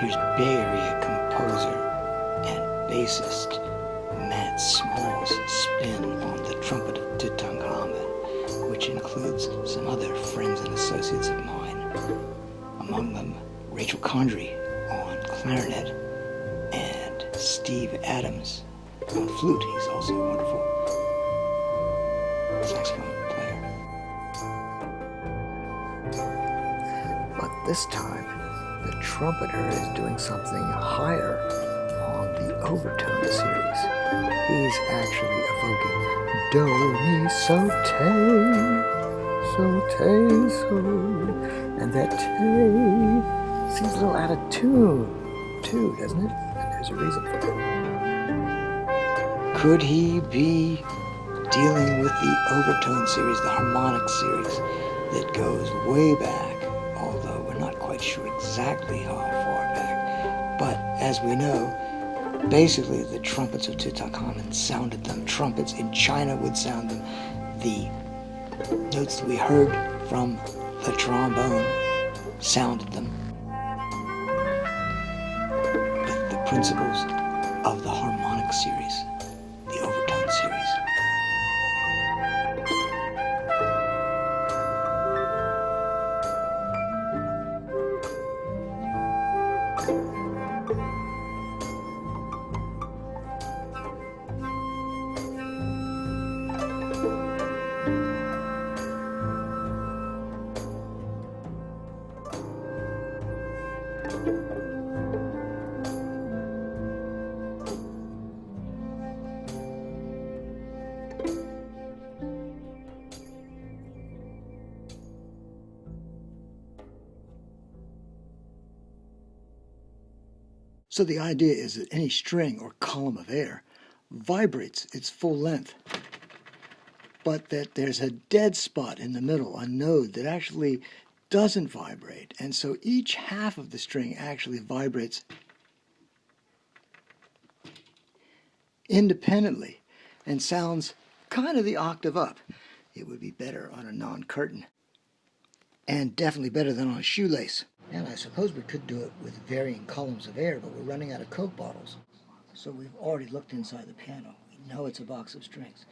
Here's Bay Area composer and bassist Matt Small's spin on the Trumpet of Tutankhamun, which includes some other friends and associates of mine. Among them, Rachel Condry on clarinet and Steve Adams on flute. He's also a wonderful saxophone player. But this time, the trumpeter is doing something higher on the overtone series. He's actually evoking do, mi, so, so. And that te seems a little out of tune, too, doesn't it? And there's a reason for that. Could he be dealing with the overtone series, the harmonic series, that goes way back, although we're not quite sure exactly how far back. But as we know, basically the trumpets of Tutankhamun sounded them. Trumpets in China would sound them. The notes that we heard from the trombone sounded them. With the principles of the harmonic series, the overtone series. So the idea is that any string or column of air vibrates its full length, but that there's a dead spot in the middle, a node that actually doesn't vibrate. And so each half of the string actually vibrates independently and sounds kind of the octave up. It would be better on a non-curtain, and definitely better than on a shoelace. And I suppose we could do it with varying columns of air, but we're running out of Coke bottles. So we've already looked inside the piano. We know it's a box of strings.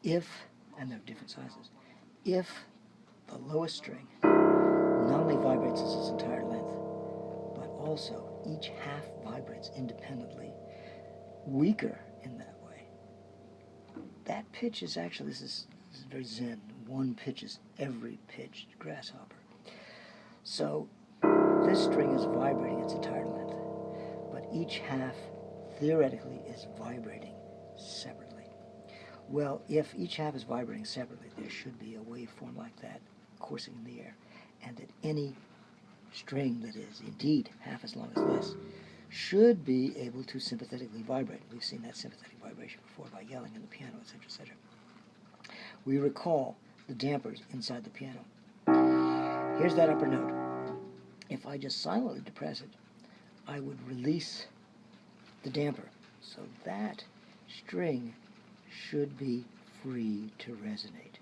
And they're different sizes, if the lowest string not only vibrates as its entire length, but also each half vibrates independently, weaker in that way, that pitch is actually, this is very zen, one pitch is every pitched grasshopper. So this string is vibrating its entire length, but each half theoretically is vibrating separately. Well, if each half is vibrating separately, there should be a waveform like that coursing in the air, and that any string that is indeed half as long as this should be able to sympathetically vibrate. We've seen that sympathetic vibration before by yelling in the piano, etc., etc. We recall the dampers inside the piano. Here's that upper note. If I just silently depress it, I would release the damper. So that string should be free to resonate.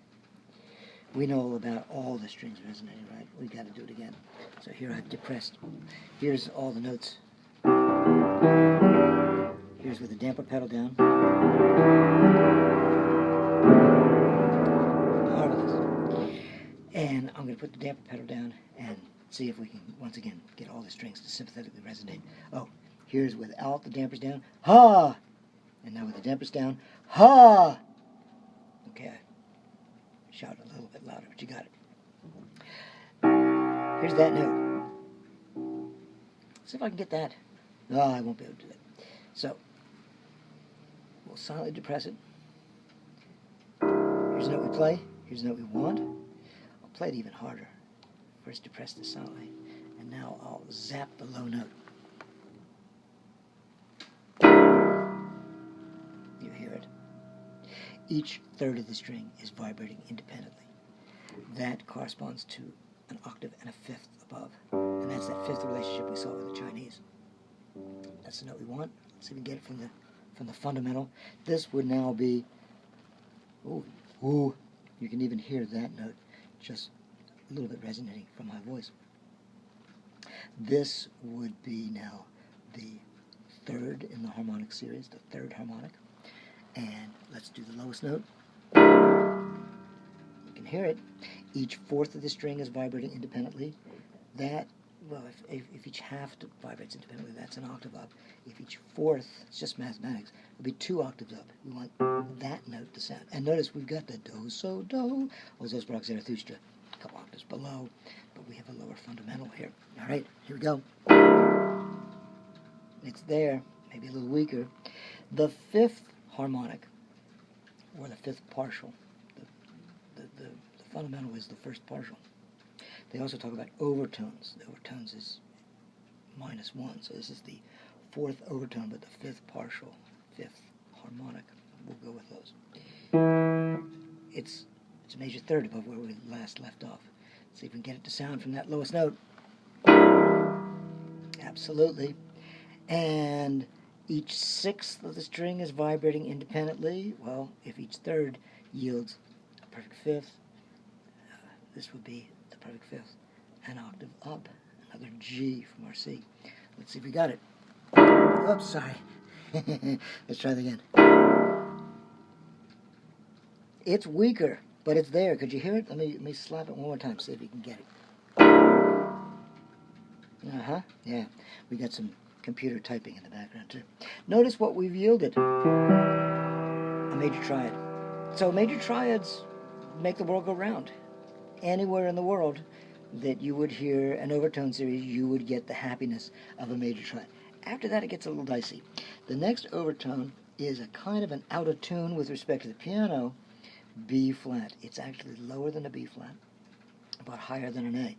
We know all about all the strings resonating, right? We've got to do it again. So here I've depressed. Here's all the notes. Here's with the damper pedal down. Marvelous. And I'm going to put the damper pedal down and see if we can, once again, get all the strings to sympathetically resonate. Oh, here's without the dampers down. Ha! And now with the dampers down. Ha! Okay, I shout a little bit louder, but you got it. Here's that note. Let's see if I can get that. No, I won't be able to do that. So, we'll silently depress it. Here's the note we play. Here's the note we want. I'll play it even harder. First depress this silently, and now I'll zap the low note. You hear it. Each third of the string is vibrating independently. That corresponds to an octave and a fifth above. And that's that fifth relationship we saw with the Chinese. That's the note we want. Let's see if we can get it from the fundamental. This would now be, ooh, you can even hear that note just a little bit resonating from my voice. This would be now the third in the harmonic series, the third harmonic. And let's do the lowest note. You can hear it. Each fourth of the string is vibrating independently. That, well, if each half vibrates independently, that's an octave up. If each fourth, it's just mathematics, it'll be 2 octaves up. We want that note to sound. And notice we've got the do, so, do, Osos, Barak, Zarathustra, a couple octaves below, but we have a lower fundamental here. All right, here we go. It's there, maybe a little weaker. The fifth harmonic, or the fifth partial, the fundamental is the first partial. They also talk about overtones. The overtones is -1, so this is the fourth overtone, but the fifth partial, fifth harmonic. We'll go with those. It's a major third above where we last left off. Let's see if we can get it to sound from that lowest note. Absolutely. And each sixth of the string is vibrating independently. Well, if each third yields a perfect fifth, this would be the perfect fifth, an octave up, another G from our C. Let's see if we got it. Oops, sorry. Let's try that again. It's weaker, but it's there. Could you hear it? Let me slap it one more time, see if you can get it. Yeah. We got some computer typing in the background too. Notice what we've yielded. A major triad. So major triads make the world go round. Anywhere in the world that you would hear an overtone series, you would get the happiness of a major triad. After that, it gets a little dicey. The next overtone is a kind of an out of tune with respect to the piano, B flat. It's actually lower than a B flat, but higher than an A.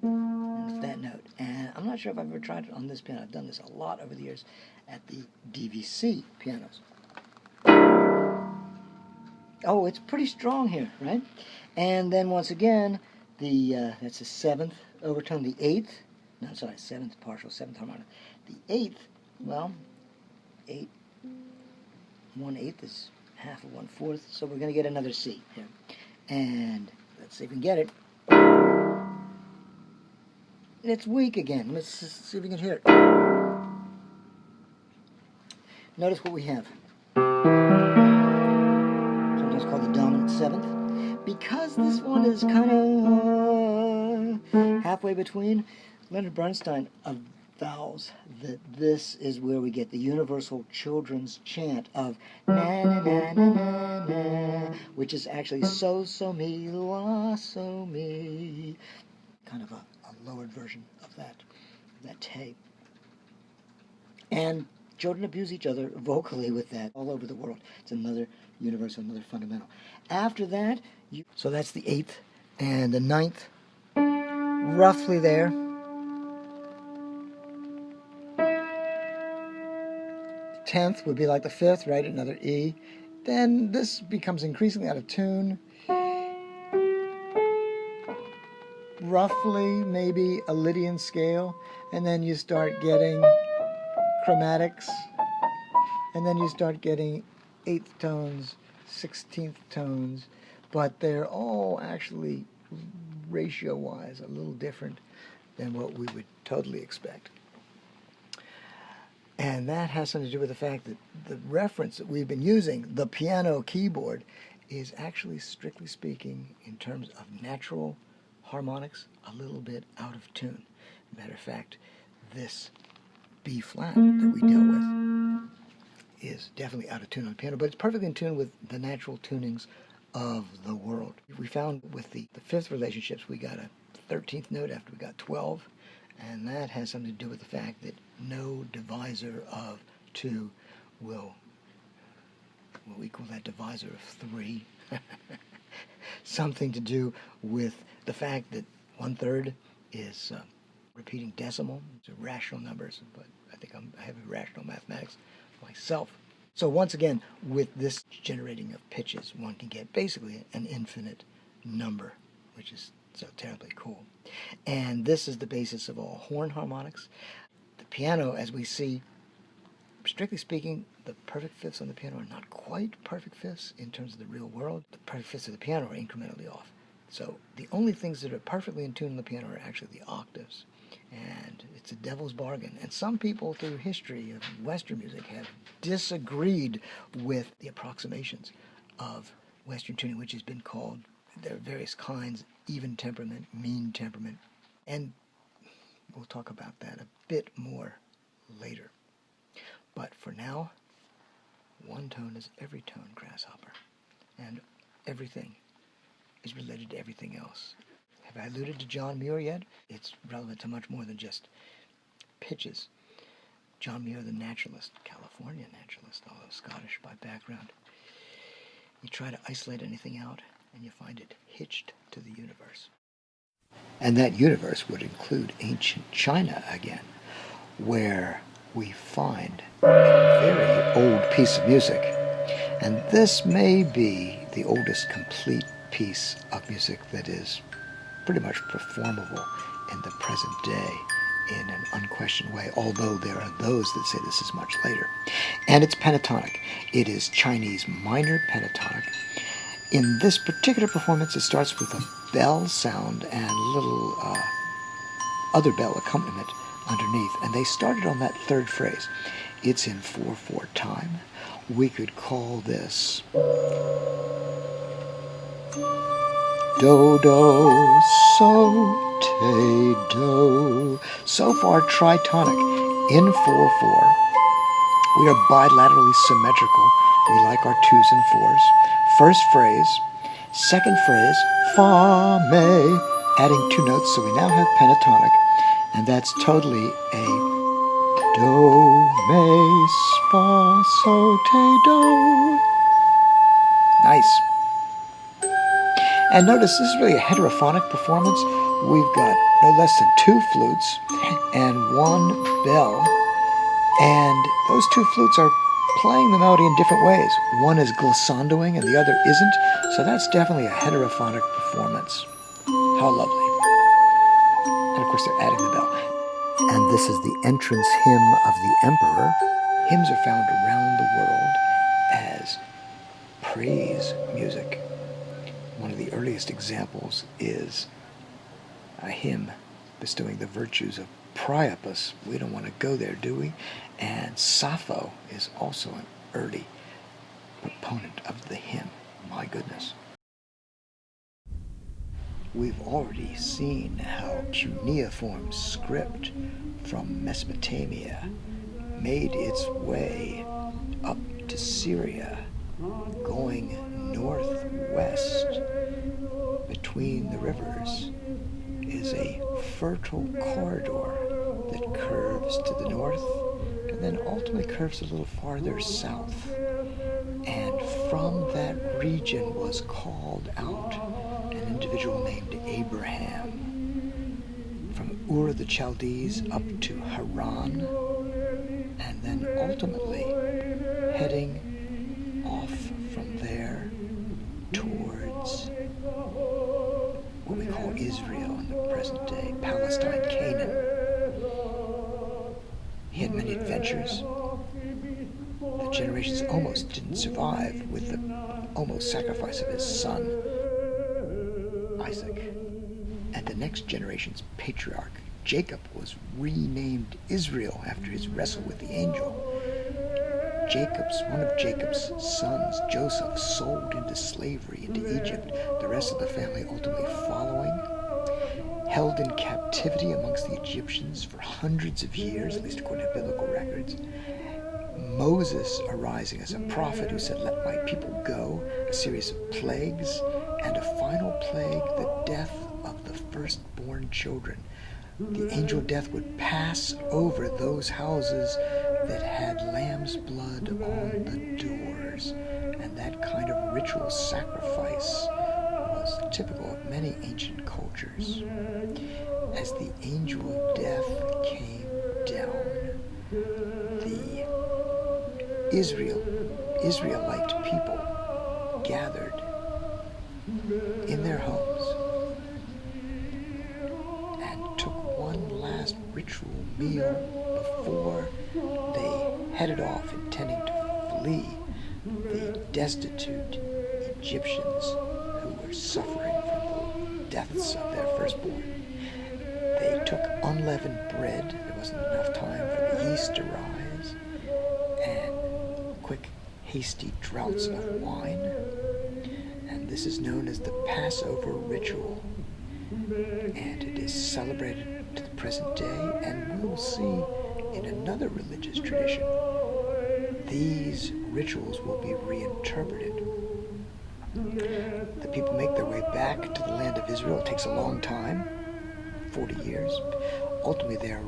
And it's that note. And I'm not sure if I've ever tried it on this piano. I've done this a lot over the years at the DVC pianos. Oh, it's pretty strong here, right? And then once again, that's the seventh overtone, the eighth. No, sorry, seventh partial, seventh harmonic. The eighth, well, 1/8 is half of 1/4, so we're going to get another C here. And let's see if we can get it. It's weak again. Let's see if we can hear it. Notice what we have. Sometimes called the dominant seventh. Because this one is kind of halfway between, Leonard Bernstein avows that this is where we get the universal children's chant of na na na na na na, which is actually so mi la so mi, kind of a lowered version of that tape. And children abuse each other vocally with that all over the world. It's another universal, another fundamental. After that, so that's the eighth and the ninth, roughly there. 10th would be like the fifth, right? Another E. Then this becomes increasingly out of tune. Roughly, maybe a Lydian scale, and then you start getting chromatics, and then you start getting 8th tones, 16th tones, but they're all actually ratio-wise a little different than what we would totally expect. And that has something to do with the fact that the reference that we've been using, the piano keyboard, is actually, strictly speaking, in terms of natural harmonics, a little bit out of tune. Matter of fact, this B flat that we dealt with is definitely out of tune on the piano, but it's perfectly in tune with the natural tunings of the world. We found with the fifth relationships, we got a 13th note after we got 12, and that has something to do with the fact that no divisor of 2 will equal that divisor of 3. Something to do with the fact that 1/3 is repeating decimal. It's irrational numbers, but I think I have irrational mathematics myself. So once again, with this generating of pitches, one can get basically an infinite number, which is so terribly cool. And this is the basis of all horn harmonics. The piano, as we see, strictly speaking, the perfect fifths on the piano are not quite perfect fifths in terms of the real world. The perfect fifths of the piano are incrementally off. So the only things that are perfectly in tune on the piano are actually the octaves. And it's a devil's bargain. And some people through history of Western music have disagreed with the approximations of Western tuning, which has been called, there are various kinds, even temperament, mean temperament. And we'll talk about that a bit more later. But for now, one tone is every tone, grasshopper. And everything is related to everything else. Have I alluded to John Muir yet? It's relevant to much more than just pitches. John Muir, the naturalist, California naturalist, although Scottish by background. You try to isolate anything out, and you find it hitched to the universe. And that universe would include ancient China again, where we find a very old piece of music. And this may be the oldest complete piece of music that is pretty much performable in the present day in an unquestioned way, although there are those that say this is much later. And it's pentatonic. It is Chinese minor pentatonic. In this particular performance, it starts with a bell sound and little other bell accompaniment underneath, and they started on that third phrase. It's in 4/4 time. We could call this do, do, so, te, do. So far, tritonic in 4/4. We are bilaterally symmetrical. We like our 2s and 4s. First phrase, second phrase, fa, me, adding 2 notes, so we now have pentatonic, and that's totally a do, me, fa, so, te, do. Nice. And notice this is really a heterophonic performance. We've got no less than 2 flutes and 1 bell. And those 2 flutes are playing the melody in different ways. One is glissandoing and the other isn't. So that's definitely a heterophonic performance. How lovely. And of course they're adding the bell. And this is the entrance hymn of the emperor. Hymns are found around the world as praise music. One of the earliest examples is a hymn bestowing the virtues of Priapus. We don't want to go there, do we? And Sappho is also an early proponent of the hymn. My goodness. We've already seen how cuneiform script from Mesopotamia made its way up to Syria, going northwest between the rivers is a fertile corridor that curves to the north and then ultimately curves a little farther south. And from that region was called out an individual named Abraham, from Ur of the Chaldees up to Haran, and then ultimately heading off from there towards what we call Israel in the present day, Palestine, Canaan. He had many adventures. The generations almost didn't survive with the almost sacrifice of his son, Isaac. And the next generation's patriarch, Jacob, was renamed Israel after his wrestle with the angel. One of Jacob's sons, Joseph, sold into slavery into Egypt, the rest of the family ultimately following, held in captivity amongst the Egyptians for hundreds of years, at least according to biblical records. Moses arising as a prophet who said, "Let my people go," a series of plagues, and a final plague, the death of the firstborn children. The angel of death would pass over those houses that had lamb's blood on the doors, and that kind of ritual sacrifice was typical of many ancient cultures. As the angel of death came down, the Israelite people gathered in their homes and took one last ritual meal before they headed off, intending to flee the destitute Egyptians who were suffering from deaths of their firstborn. They took unleavened bread, there wasn't enough time for the yeast to rise, and quick, hasty draughts of wine. And this is known as the Passover ritual. And it is celebrated to the present day, and we will see in another religious tradition, these rituals will be reinterpreted. The people make their way back to the land of Israel. It takes a long time, 40 years. Ultimately, they are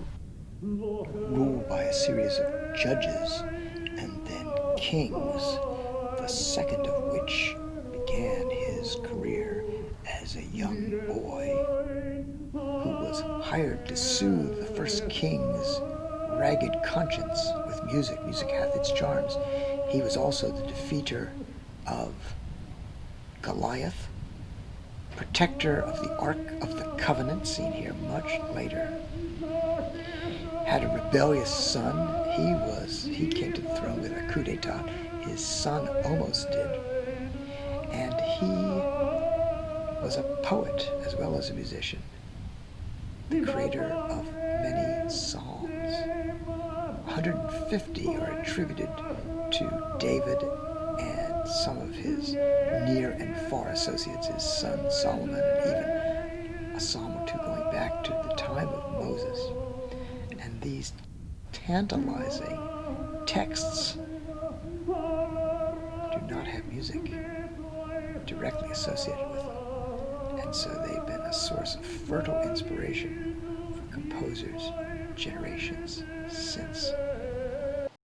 ruled by a series of judges and then kings, the second of which began his career as a young boy who was hired to soothe the first king's ragged conscience with music. Music hath its charms. He was also the defeater of Goliath, protector of the Ark of the Covenant, seen here much later. Had a rebellious son. He came to the throne with a coup d'etat. His son almost did. And he was a poet as well as a musician, the creator of many psalms. 150 are attributed to David and some of his near and far associates, his son Solomon, and even a psalm or two going back to the time of Moses. And these tantalizing texts do not have music directly associated with them. And so they've been a source of fertile inspiration for composers generations since.